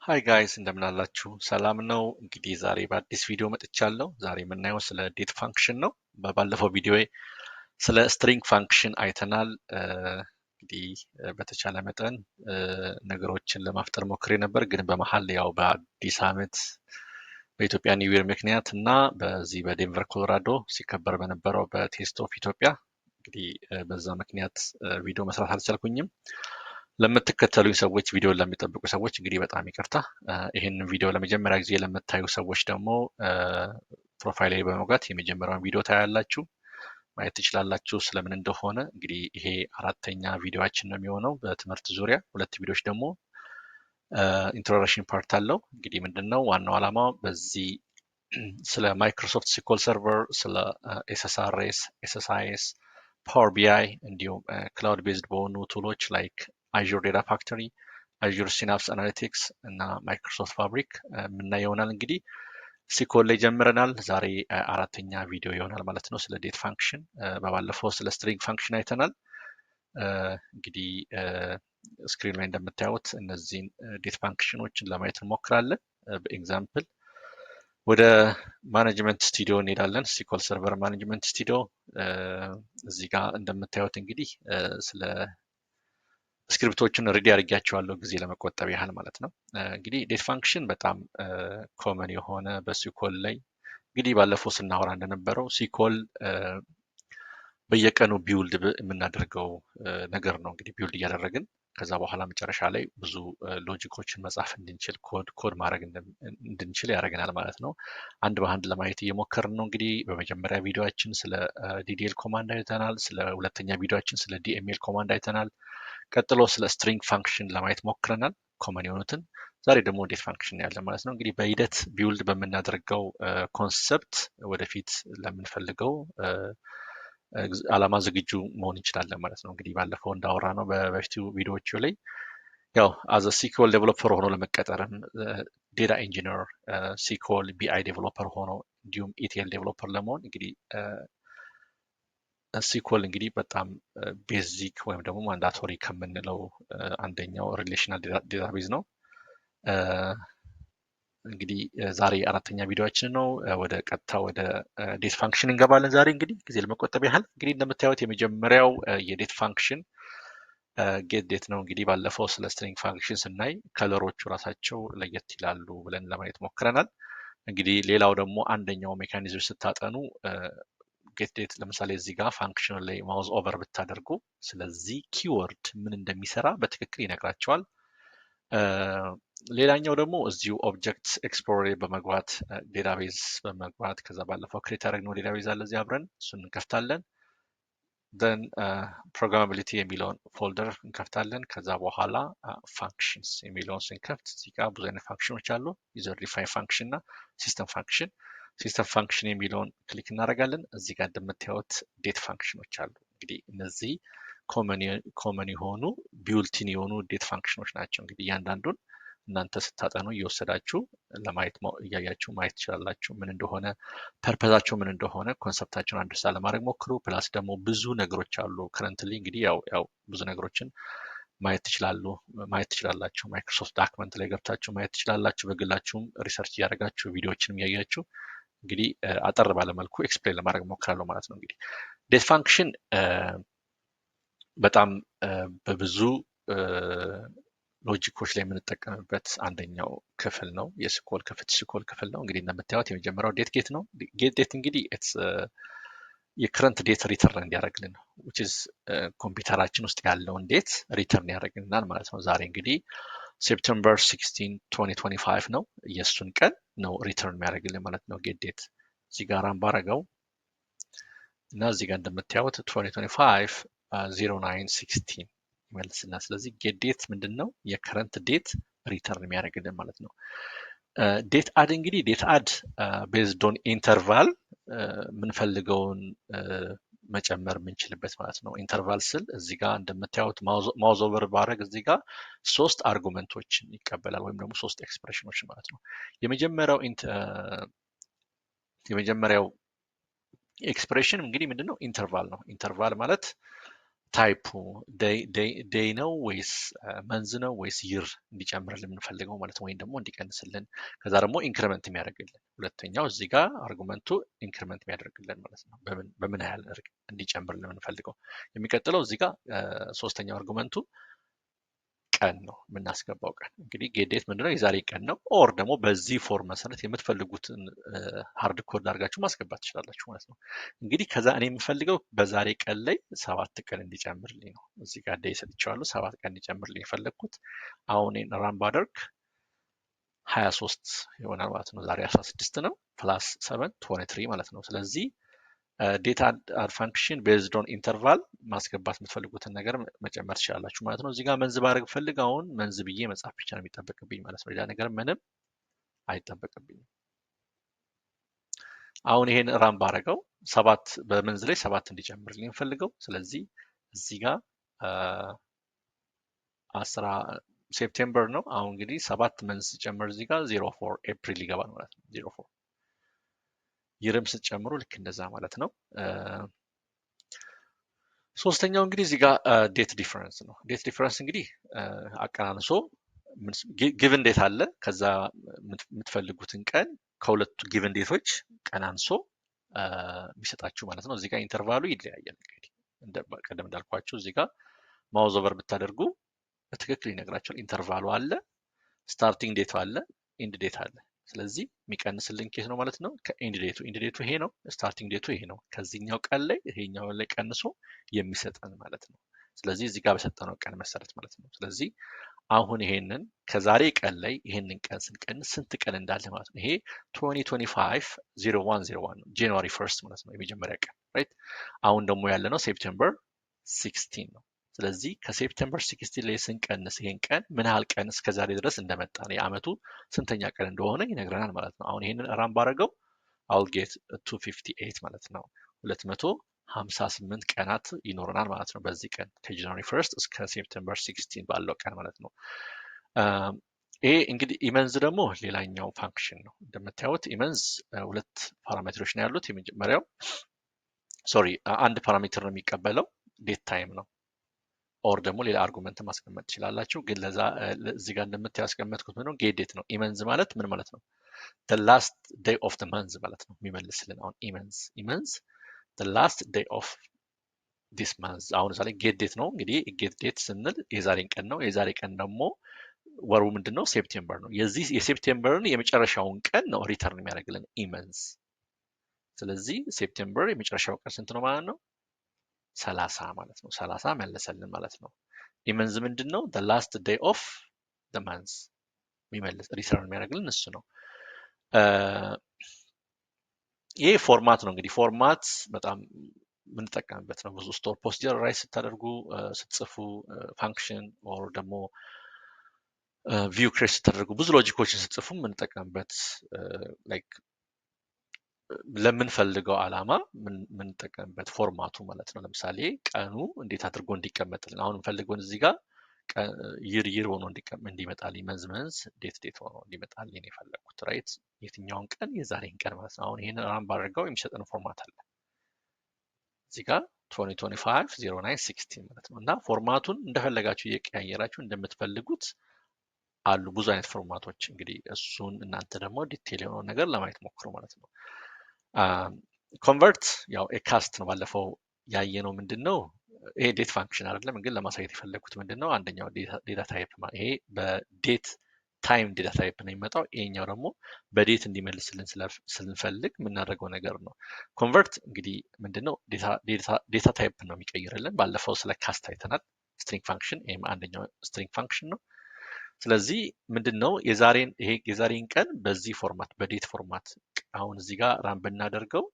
ሃይ ጋይስ እንደምን አላችሁ? ሰላም ነው። እንግዲህ ዛሬ በአዲስ ቪዲዮ መጥቻለሁ። ዛሬ የምናየው ስለ ዴት ፋንክሽን ነው። ባለፈው ቪዲዮ ስለ ስትሪንግ ፋንክሽን አይተናል። እንግዲህ በተቻለ መጠን ነገሮችን ለማፍጠር ሞክሬ ነበር፣ ግን በመሀል ያው በአዲስ ዓመት በኢትዮጵያ ኒው ይር ምክንያት እና በዚህ በዴንቨር ኮሎራዶ ሲከበር በነበረው በቴስት ኦፍ ኢትዮጵያ እንግዲህ በዛ ምክንያት ቪዲዮ መስራት አልቻልኩኝም። ለምትከተሉኝ ሰዎች ቪዲዮን ለሚጠብቁ ሰዎች እንግዲህ በጣም ይቅርታ። ይህንን ቪዲዮ ለመጀመሪያ ጊዜ ለምታዩ ሰዎች ደግሞ ፕሮፋይል ላይ በመግባት የመጀመሪያውን ቪዲዮ ታያላችሁ፣ ማየት ትችላላችሁ ስለምን እንደሆነ። እንግዲህ ይሄ አራተኛ ቪዲዮችን ነው የሚሆነው በትምህርት ዙሪያ። ሁለት ቪዲዮዎች ደግሞ ኢንትሮዳክሽን ፓርት አለው። እንግዲህ ምንድነው ዋናው ዓላማው በዚህ ስለ ማይክሮሶፍት ሲኮል ሰርቨር፣ ስለ ኤስኤስአርኤስ፣ ኤስኤስአይኤስ፣ ፓወር ቢአይ እንዲሁም ክላውድ ቤዝድ በሆኑ ቱሎች ላይክ አዥር ዴታ ፋክተሪ፣ አዥር ሲናፕስ አናሊቲክስ እና ማይክሮሶፍት ፋብሪክ የምናየው ይሆናል። እንግዲህ ሲኮል ላይ ጀምረናል። ዛሬ አራተኛ ቪዲዮ ይሆናል ማለት ነው ስለ ዴት ፋንክሽን። በባለፈው ስለ ስትሪንግ ፋንክሽን አይተናል። እንግዲህ ስክሪን ላይ እንደምታዩት እነዚህን ዴት ፋንክሽኖችን ለማየት እንሞክራለን በኤግዛምፕል። ወደ ማኔጅመንት ስቱዲዮ እንሄዳለን። ሲኮል ሰርቨር ማኔጅመንት ስቱዲዮ እዚህ ጋር እንደምታዩት እንግዲህ ስለ ስክሪፕቶችን ሬዲ አድርጊያቸዋለሁ ጊዜ ለመቆጠብ ያህል ማለት ነው። እንግዲህ ዴት ፋንክሽን በጣም ኮመን የሆነ በሲኮል ላይ እንግዲህ ባለፈው ስናወራ እንደነበረው ሲኮል በየቀኑ ቢውልድ የምናደርገው ነገር ነው። እንግዲህ ቢውልድ እያደረግን ከዛ በኋላ መጨረሻ ላይ ብዙ ሎጂኮችን መጻፍ እንድንችል ኮድ ማድረግ እንድንችል ያደርገናል ማለት ነው። አንድ በአንድ ለማየት እየሞከርን ነው። እንግዲህ በመጀመሪያ ቪዲዮችን ስለ ዲዲኤል ኮማንድ አይተናል። ስለ ሁለተኛ ቪዲዮችን ስለ ዲኤምኤል ኮማንድ አይተናል። ቀጥሎ ስለ ስትሪንግ ፋንክሽን ለማየት ሞክረናል፣ ኮመን የሆኑትን። ዛሬ ደግሞ ዴት ፋንክሽን ያለ ማለት ነው። እንግዲህ በሂደት ቢውልድ በምናደርገው ኮንሰፕት ወደፊት ለምንፈልገው ዓላማ ዝግጁ መሆን እንችላለን ማለት ነው። እንግዲህ ባለፈው እንዳወራ ነው በበፊቱ ቪዲዮዎቹ ላይ ያው አዘ ሲኮል ዴቨሎፐር ሆኖ ለመቀጠርም ዴታ ኢንጂነር፣ ሲኮል ቢአይ ዴቨሎፐር ሆኖ እንዲሁም ኢቲኤል ዴቨሎፐር ለመሆን እንግዲህ ሲኮል እንግዲህ በጣም ቤዚክ ወይም ደግሞ ማንዳቶሪ ከምንለው አንደኛው ሪሌሽናል ዴታቤዝ ነው። እንግዲህ ዛሬ አራተኛ ቪዲዮችን ነው። ወደ ቀጥታ ወደ ዴት ፋንክሽን እንገባለን። ዛሬ እንግዲህ ጊዜ ለመቆጠብ ያህል እንግዲህ እንደምታዩት የመጀመሪያው የዴት ፋንክሽን ጌት ዴት ነው። እንግዲህ ባለፈው ስለ ስትሪንግ ፋንክሽን ስናይ ከለሮቹ ራሳቸው ለየት ይላሉ ብለን ለማየት ሞክረናል። እንግዲህ ሌላው ደግሞ አንደኛው ሜካኒዝም ስታጠኑ ጌት ዴት ለምሳሌ እዚህ ጋር ፋንክሽን ላይ ማውዝ ኦቨር ብታደርጉ ስለዚህ ኪወርድ ምን እንደሚሰራ በትክክል ይነግራቸዋል። ሌላኛው ደግሞ እዚሁ ኦብጀክት ኤክስፕሎረር በመግባት ዴታቤዝ በመግባት ከዛ ባለፈው ክሬት ያደረግነው ዴታቤዝ አለ እዚህ አብረን እሱን እንከፍታለን። ደን ፕሮግራማቢሊቲ የሚለውን ፎልደር እንከፍታለን። ከዛ በኋላ ፋንክሽንስ የሚለውን ስንከፍት እዚህ ጋር ብዙ አይነት ፋንክሽኖች አሉ። ዩዘር ዲፋይን ፋንክሽን እና ሲስተም ፋንክሽን። ሲስተም ፋንክሽን የሚለውን ክሊክ እናደርጋለን። እዚህ ጋር እንደምታዩት ዴት ፋንክሽኖች አሉ። እንግዲህ እነዚህ ኮመን የሆኑ ቢውልቲን የሆኑ ዴት ፋንክሽኖች ናቸው። እንግዲህ እያንዳንዱን እናንተ ስታጠኑ እየወሰዳችሁ ለማየት እያያችሁ ማየት ትችላላችሁ። ምን እንደሆነ ፐርፐዛቸው ምን እንደሆነ ኮንሰፕታቸውን አንደርስታንድ ለማድረግ ሞክሩ። ፕላስ ደግሞ ብዙ ነገሮች አሉ። ከረንትሊ እንግዲህ ያው ብዙ ነገሮችን ማየት ትችላላችሁ። ማይክሮሶፍት ዳክመንት ላይ ገብታችሁ ማየት ትችላላችሁ። በግላችሁም ሪሰርች እያደረጋችሁ ቪዲዮዎችንም እያያችሁ እንግዲህ አጠር ባለመልኩ ኤክስፕሌን ለማድረግ ሞክራለሁ ማለት ነው። እንግዲህ ዴት ፋንክሽን በጣም በብዙ ሎጂኮች ላይ የምንጠቀምበት አንደኛው ክፍል ነው። የሲኮል ክፍል ነው። እንግዲህ እንደምታዩት የመጀመሪያው ዴት ጌት ነው። ጌት ዴት እንግዲህ የክረንት ዴት ሪተርን እንዲያደርግልን ነው። which is ኮምፒውተራችን ውስጥ ያለውን ዴት ሪተርን ያደርግልናል ማለት ነው። ዛሬ እንግዲህ ሴፕቴምበር 16 2025 ነው። የእሱን ቀን ነው ሪተርን የሚያደርግልን ማለት ነው ጌት ዴት። እዚህ ጋር ባረገው እና እዚህ ጋር እንደምታዩት 2025 0916 ይመልስና ስለዚህ ጌት ዴት ምንድን ነው? የከረንት ዴት ሪተርን የሚያደርግልን ማለት ነው። ዴት አድ እንግዲህ ዴት አድ ቤዝድ ኦን ኢንተርቫል የምንፈልገውን መጨመር የምንችልበት ማለት ነው። ኢንተርቫል ስል እዚህ ጋር እንደምታዩት ማውዝ ኦቨር ባረግ እዚህ ጋር 3 አርጉመንቶችን ይቀበላል ወይም ደግሞ 3 ኤክስፕሬሽኖች ማለት ነው። የመጀመሪያው ኤክስፕሬሽን እንግዲህ ምንድነው? ኢንተርቫል ነው። ኢንተርቫል ማለት ታይፑ ዴይ ነው ወይስ መንዝ ነው ወይስ ይር እንዲጨምርልን የምንፈልገው ማለት ነው፣ ወይም ደግሞ እንዲቀንስልን። ከዛ ደግሞ ኢንክሪመንት የሚያደርግልን ሁለተኛው እዚህ ጋር አርጉመንቱ ኢንክሪመንት የሚያደርግልን ማለት ነው፣ በምን ያህል እንዲጨምርልን የምንፈልገው። የሚቀጥለው እዚህ ጋር ሶስተኛው አርጉመንቱ ቀን ነው የምናስገባው። ቀን እንግዲህ ጌት ምንድነው የዛሬ ቀን ነው። ኦር ደግሞ በዚህ ፎርም መሰረት የምትፈልጉትን ሃርድ ኮድ አድርጋችሁ ማስገባት ትችላላችሁ ማለት ነው። እንግዲህ ከዛ እኔ የምፈልገው በዛሬ ቀን ላይ 7 ቀን እንዲጨምርልኝ ነው። እዚህ ጋር ዴይ ሰጥቼዋለሁ፣ 7 ቀን እንዲጨምርልኝ የፈለግኩት። አሁን ራን ባደርግ 23 ይሆናል ማለት ነው። ዛሬ 16 ነው፣ ፕላስ 7 23 ማለት ነው። ስለዚህ ዴታ አድ ፋንክሽን ቤዝድ ኦን ኢንተርቫል ማስገባት የምትፈልጉትን ነገር መጨመር ትችላላችሁ ማለት ነው። እዚህ ጋር መንዝ ባደርግ ፈልግ አሁን መንዝ ብዬ መጻፍ ብቻ ነው የሚጠበቅብኝ ማለት ነው። ሌላ ነገር ምንም አይጠበቅብኝም። አሁን ይሄን ራም ባረገው በመንዝ ላይ 7 እንዲጨምርልኝ ፈልገው። ስለዚህ እዚህ ጋር ሴፕቴምበር ነው። አሁን እንግዲህ 7 መንዝ ሲጨምር እዚህ ጋር 04 ኤፕሪል ይገባል ማለት ነው። 04 ይርም ስትጨምሩ ልክ እንደዛ ማለት ነው። ሶስተኛው እንግዲህ እዚህ ጋር ዴት ዲፈረንስ ነው። ዴት ዲፈረንስ እንግዲህ አቀናንሶ ጊቭን ዴት አለ፣ ከዛ የምትፈልጉትን ቀን ከሁለቱ ጊቭን ዴቶች ቀናንሶ የሚሰጣችሁ ማለት ነው። እዚህ ጋር ኢንተርቫሉ ይለያያል። እንግዲህ ቀደም እንዳልኳችሁ እዚህ ጋር ማውዝ ኦቨር ብታደርጉ በትክክል ይነግራቸዋል። ኢንተርቫሉ አለ፣ ስታርቲንግ ዴቱ አለ፣ ኢንድ ዴት አለ። ስለዚህ የሚቀንስልን ኬስ ነው ማለት ነው። ከኢንድ ዴቱ ይሄ ነው፣ ስታርቲንግ ዴቱ ይሄ ነው። ከዚህኛው ቀን ላይ ይሄኛው ላይ ቀንሶ የሚሰጠን ማለት ነው። ስለዚህ እዚህ ጋር በሰጠነው ቀን መሰረት ማለት ነው። ስለዚህ አሁን ይሄንን ከዛሬ ቀን ላይ ይሄንን ቀን ስንቀንስ ስንት ቀን እንዳለ ማለት ነው። ይሄ 2025 0101 ነው፣ ጃንዋሪ 1 ማለት ነው የመጀመሪያ ቀን ራይት። አሁን ደግሞ ያለነው ሴፕቴምበር 16 ነው። ስለዚህ ከሴፕቴምበር 16 ላይ ስንቀንስ ይሄን ቀን ምን ያህል ቀን እስከዛሬ ድረስ እንደመጣ ነው፣ የአመቱ ስንተኛ ቀን እንደሆነ ይነግረናል ማለት ነው። አሁን ይሄንን ራም ባረገው I'll get 258 ማለት ነው። 258 ቀናት ይኖረናል ማለት ነው በዚህ ቀን ከጃንዋሪ 1 እስከ ሴፕቴምበር 16 ባለው ቀን ማለት ነው። ይሄ እንግዲህ ኢመንዝ ደግሞ ሌላኛው ፋንክሽን ነው። እንደምታዩት ኢመንዝ ሁለት ፓራሜትሮች ነው ያሉት። የመጀመሪያው አንድ ፓራሜትር ነው የሚቀበለው፣ ዴት ታይም ነው። ኦር ደግሞ ሌላ አርጉመንት ማስቀመጥ ትችላላችሁ። ግን ለዛ እዚህ ጋር እንደምታዩ ያስቀመጥኩት ምንድነው ጌት ዴት ነው። ኢመንዝ ማለት ምን ማለት ነው? the last day of the month ማለት ነው የሚመልስልን። አሁን ኢመንዝ the last day of this month። አሁን ለምሳሌ ጌት ዴት ነው። እንግዲህ ጌት ዴት ስንል የዛሬን ቀን ነው። የዛሬ ቀን ደግሞ ወሩ ምንድነው? ሴፕቴምበር ነው። የዚህ የሴፕቴምበርን የመጨረሻውን ቀን ነው ሪተርን የሚያደርግልን ኢመንዝ። ስለዚህ ሴፕቴምበር የመጨረሻው ቀን ስንት ነው ማለት ነው? 30 ማለት ነው። 30 መለሰልን ማለት ነው። ኢመንዝ ምንድን ነው? the last day of the month የሚመልስ ሪተርን የሚያደርግልን እሱ ነው። ይሄ ፎርማት ነው። እንግዲህ ፎርማት በጣም የምንጠቀምበት ነው። ብዙ ስቶር ፕሮሲጀር ራይት ስታደርጉ ስትጽፉ፣ ፋንክሽን ኦር ደግሞ ቪው ክሬት ስታደርጉ ብዙ ሎጂኮችን ስትጽፉ የምንጠቀምበት ላይክ ለምንፈልገው ዓላማ የምንጠቀምበት ፎርማቱ ማለት ነው። ለምሳሌ ቀኑ እንዴት አድርጎ እንዲቀመጥልን አሁን የምፈልገውን እዚህ ጋር ይር ሆኖ እንዲመጣልኝ መንዝ ዴት ሆኖ እንዲመጣልኝ የፈለግኩት ራይት። የትኛውን ቀን? የዛሬን ቀን ማለት ነው። አሁን ይሄንን ራም ባደርገው የሚሰጠን ፎርማት አለ እዚህ ጋር 2025 09 16 ማለት ነው። እና ፎርማቱን እንደፈለጋችሁ እየቀያየራችሁ እንደምትፈልጉት አሉ ብዙ አይነት ፎርማቶች። እንግዲህ እሱን እናንተ ደግሞ ዲቴል የሆነውን ነገር ለማየት ሞክሩ ማለት ነው። ኮንቨርት ያው ኤካስት ነው። ባለፈው ያየነው ምንድን ነው? ይሄ ዴት ፋንክሽን አይደለም፣ ግን ለማሳየት የፈለግኩት ምንድን ነው? አንደኛው ዴታ ታይፕ ይሄ በዴት ታይም ዴታ ታይፕ ነው የሚመጣው። ይሄኛው ደግሞ በዴት እንዲመልስልን ስንፈልግ የምናደርገው ነገር ነው። ኮንቨርት እንግዲህ ምንድን ነው? ዴታ ታይፕ ነው የሚቀይርልን። ባለፈው ስለ ካስት አይተናል። ስትሪንግ ፋንክሽን ይሄም አንደኛው ስትሪንግ ፋንክሽን ነው። ስለዚህ ምንድን ነው የዛሬን ቀን በዚህ ፎርማት በዴት ፎርማት አሁን እዚህ ጋር ራን ብናደርገው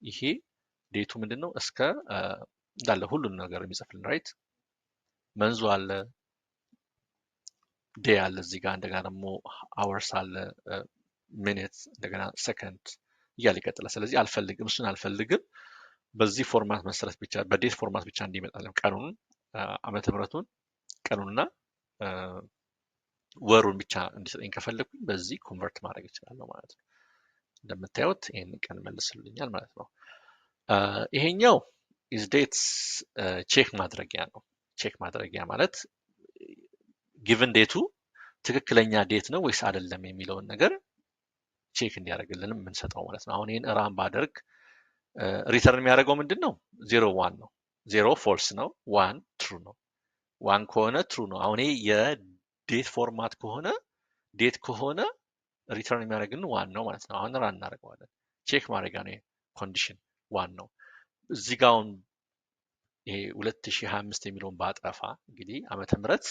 ይሄ ዴቱ ምንድን ነው እስከ እንዳለ ሁሉን ነገር የሚጽፍልን ራይት። መንዙ አለ፣ ዴይ አለ እዚህ ጋር፣ እንደገና ደግሞ አወርስ አለ፣ ሚኒት፣ እንደገና ሰከንድ እያለ ይቀጥላል። ስለዚህ አልፈልግም፣ እሱን አልፈልግም። በዚህ ፎርማት መሰረት ብቻ በዴት ፎርማት ብቻ እንዲመጣልን ቀኑን፣ ዓመተ ምሕረቱን፣ ቀኑንና ወሩን ብቻ እንዲሰጠኝ ከፈለግኩኝ በዚህ ኮንቨርት ማድረግ እችላለሁ ማለት ነው። እንደምታዩት ይህንን ቀን መልስልኛል ማለት ነው። ይሄኛው ኢዝ ዴትስ ቼክ ማድረጊያ ነው። ቼክ ማድረጊያ ማለት ጊቭን ዴቱ ትክክለኛ ዴት ነው ወይስ አይደለም የሚለውን ነገር ቼክ እንዲያደርግልንም የምንሰጠው ማለት ነው። አሁን ይህን ራን ባደርግ ሪተርን የሚያደርገው ምንድን ነው? 0 1 ነው። 0 ፎልስ ነው። 1 ትሩ ነው። 1 ከሆነ ትሩ ነው። አሁን ይሄ የዴት ፎርማት ከሆነ ዴት ከሆነ ሪተርን የሚያደርግልን 1 ነው ማለት ነው። አሁን ራን እናደርገዋለን። ቼክ ማድረጊያ ነው። ኮንዲሽን 1 ነው። እዚህ ጋር አሁን ይሄ 2025 የሚለውን ባጠፋ እንግዲህ ዓመተ ምህረት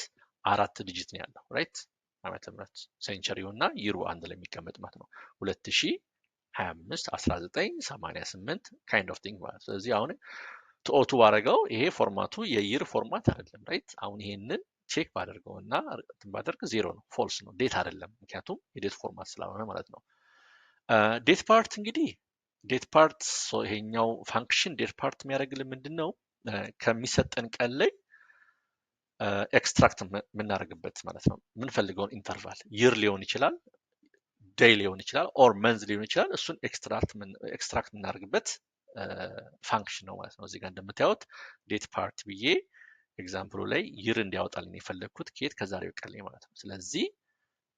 4 ዲጂት ነው ያለው ራይት። ዓመተ ምህረት ሴንቸሪው እና ይሩ አንድ ላይ የሚቀመጥ ማለት ነው። 2025 1988 ካይንድ ኦፍ ቲንግ ማለት ነው። ስለዚህ አሁን ኦቱ ባደረገው ይሄ ፎርማቱ የይር ፎርማት አይደለም ራይት። አሁን ይሄንን ቼክ ባደርገው እና ባደርግ 0 ነው፣ ፎልስ ነው፣ ዴት አይደለም። ምክንያቱም የዴት ፎርማት ስላልሆነ ማለት ነው። ዴት ፓርት እንግዲህ ዴት ፓርት ይሄኛው ፋንክሽን ዴት ፓርት የሚያደርግልን ምንድን ነው? ከሚሰጠን ቀን ላይ ኤክስትራክት የምናደርግበት ማለት ነው። የምንፈልገውን ኢንተርቫል ይር ሊሆን ይችላል፣ ዴይ ሊሆን ይችላል፣ ኦር መንዝ ሊሆን ይችላል። እሱን ኤክስትራክት የምናደርግበት ፋንክሽን ነው ማለት ነው። እዚህ ጋር እንደምታዩት ዴት ፓርት ብዬ ኤግዛምፕሉ ላይ ይር እንዲያወጣልኝ የፈለግኩት ከየት ከዛሬው ቀን ላይ ማለት ነው። ስለዚህ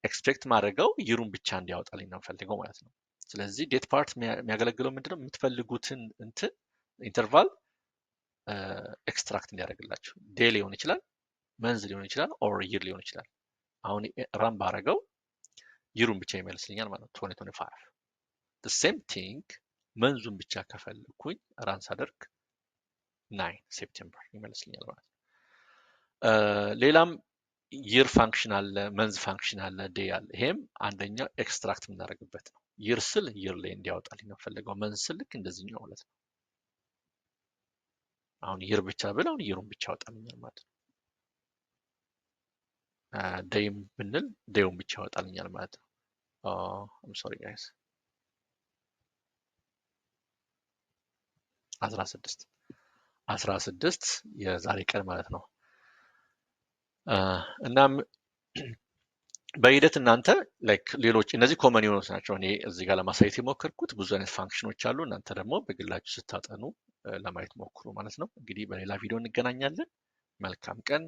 ኤክስፔክት ማድረገው ይሩን ብቻ እንዲያወጣልኝ ነው የምፈልገው ማለት ነው። ስለዚህ ዴት ፓርት የሚያገለግለው ምንድነው? የምትፈልጉትን እንትን ኢንተርቫል ኤክስትራክት እንዲያደርግላችሁ ዴይ ሊሆን ይችላል፣ መንዝ ሊሆን ይችላል፣ ኦር ይር ሊሆን ይችላል። አሁን ራን ባረገው ይሩን ብቻ ይመልስልኛል ማለት ነው። 2025 the same thing መንዙን ብቻ ከፈለኩኝ ራን ሳደርግ 9 ሴፕቴምበር ይመልስልኛል ማለት ነው። ሌላም ይር ፋንክሽን አለ፣ መንዝ ፋንክሽን አለ፣ ዴይ አለ። ይሄም አንደኛው ኤክስትራክት የምናደርግበት ነው። ይር ስል ይር ላይ እንዲያወጣልኝ ነው ፈልገው። መንዝ ስል ልክ እንደዚህኛው ማለት ነው። አሁን ይር ብቻ ብል አሁን ይሩን ብቻ ያወጣልኛል ማለት ነው። ዴይም ብንል ዴዩን ብቻ ያወጣልኛል ማለት ነው። I'm sorry guys 16 የዛሬ ቀን ማለት ነው። እናም በሂደት እናንተ ላይክ ሌሎች እነዚህ ኮመን የሆኑት ናቸው። እኔ እዚህ ጋር ለማሳየት የሞከርኩት ብዙ አይነት ፋንክሽኖች አሉ። እናንተ ደግሞ በግላችሁ ስታጠኑ ለማየት ሞክሩ ማለት ነው። እንግዲህ በሌላ ቪዲዮ እንገናኛለን። መልካም ቀን።